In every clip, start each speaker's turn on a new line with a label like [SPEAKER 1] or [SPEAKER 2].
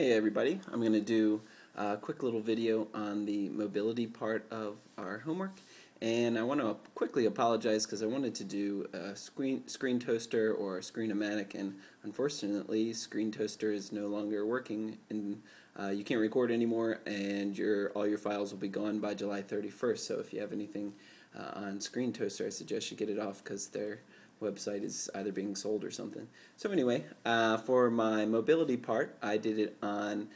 [SPEAKER 1] Hey everybody, I'm going to do a quick little video on the mobility part of our homework, and I want to quickly apologize because I wanted to do a screen toaster or a screen-o-matic, and unfortunately screen toaster is no longer working and you can't record anymore, and all your files will be gone by July 31st. So if you have anything on screen toaster, I suggest you get it off because their website is either being sold or something. So anyway, for my mobility part, I did it on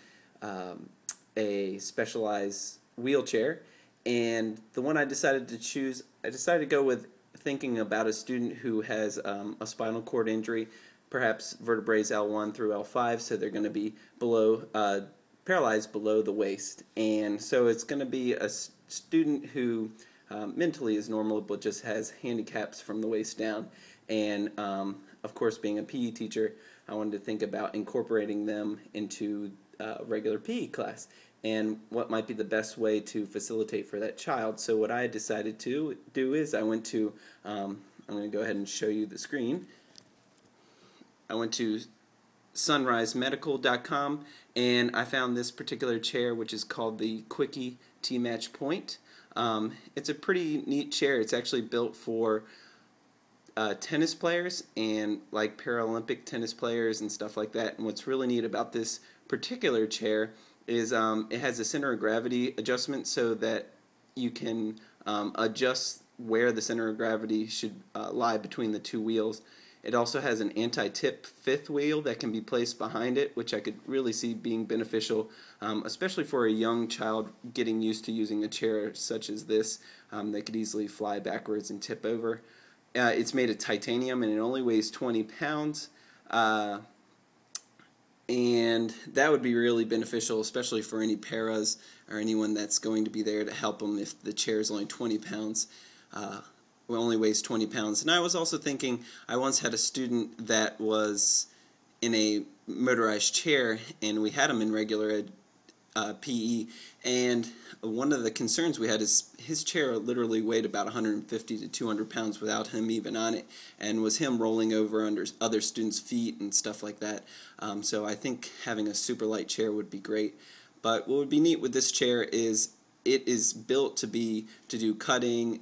[SPEAKER 1] a specialized wheelchair, and the one I decided to choose, I decided to go with thinking about a student who has a spinal cord injury, perhaps vertebrae L1 through L5, so they're going to be paralyzed below the waist. And so it's going to be a student who mentally is normal but just has handicaps from the waist down. And of course, being a PE teacher, I wanted to think about incorporating them into regular PE class and what might be the best way to facilitate for that child. So what I decided to do is I went to, I'm going to go ahead and show you the screen. I went to sunrisemedical.com and I found this particular chair, which is called the Quickie T-Match Point. It's a pretty neat chair. It's actually built for tennis players and like Paralympic tennis players and stuff like that. And what's really neat about this particular chair is it has a center of gravity adjustment so that you can adjust where the center of gravity should lie between the two wheels. It also has an anti-tip fifth wheel that can be placed behind it, which I could really see being beneficial, especially for a young child getting used to using a chair such as this. They could easily fly backwards and tip over. It's made of titanium and it only weighs 20 pounds. And that would be really beneficial, especially for any paras or anyone that's going to be there to help them if the chair is only 20 pounds. Only weighs 20 pounds. And I was also thinking, I once had a student that was in a motorized chair, and we had him in regular PE, and one of the concerns we had is his chair literally weighed about 150 to 200 pounds without him even on it, and was him rolling over under other students' feet and stuff like that. So I think having a super light chair would be great. But what would be neat with this chair is it is built to do cutting,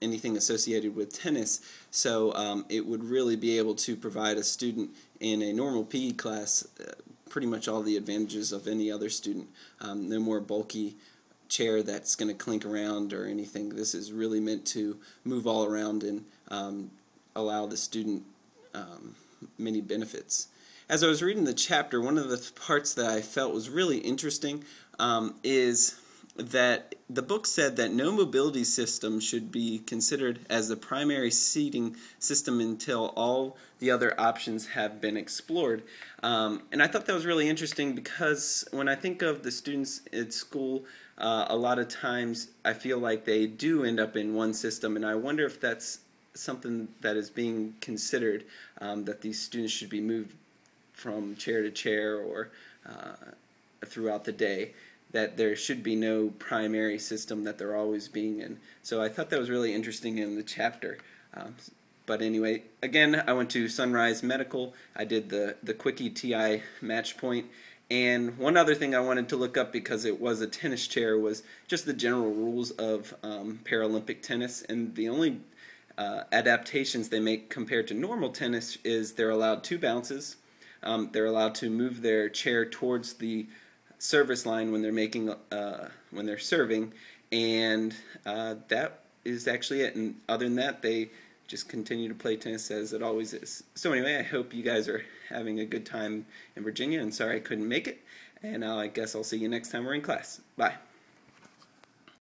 [SPEAKER 1] anything associated with tennis, so it would really be able to provide a student in a normal PE class pretty much all the advantages of any other student. No more bulky chair that's going to clink around or anything. This is really meant to move all around and allow the student many benefits. As I was reading the chapter, one of the parts that I felt was really interesting is that the book said that no mobility system should be considered as the primary seating system until all the other options have been explored. And I thought that was really interesting because when I think of the students at school, a lot of times I feel like they do end up in one system, and I wonder if that's something that is being considered, that these students should be moved from chair to chair or throughout the day, that there should be no primary system that they're always being in. So I thought that was really interesting in the chapter. But anyway, again, I went to Sunrise Medical. I did the Quickie TI Match Point. And one other thing I wanted to look up, because it was a tennis chair, was just the general rules of Paralympic tennis. And the only adaptations they make compared to normal tennis is they're allowed 2 bounces. They're allowed to move their chair towards the service line when they're making when they're serving, and that is actually it. And other than that, they just continue to play tennis as it always is. So anyway, I hope you guys are having a good time in Virginia, and sorry I couldn't make it, and I guess I'll see you next time we're in class. Bye.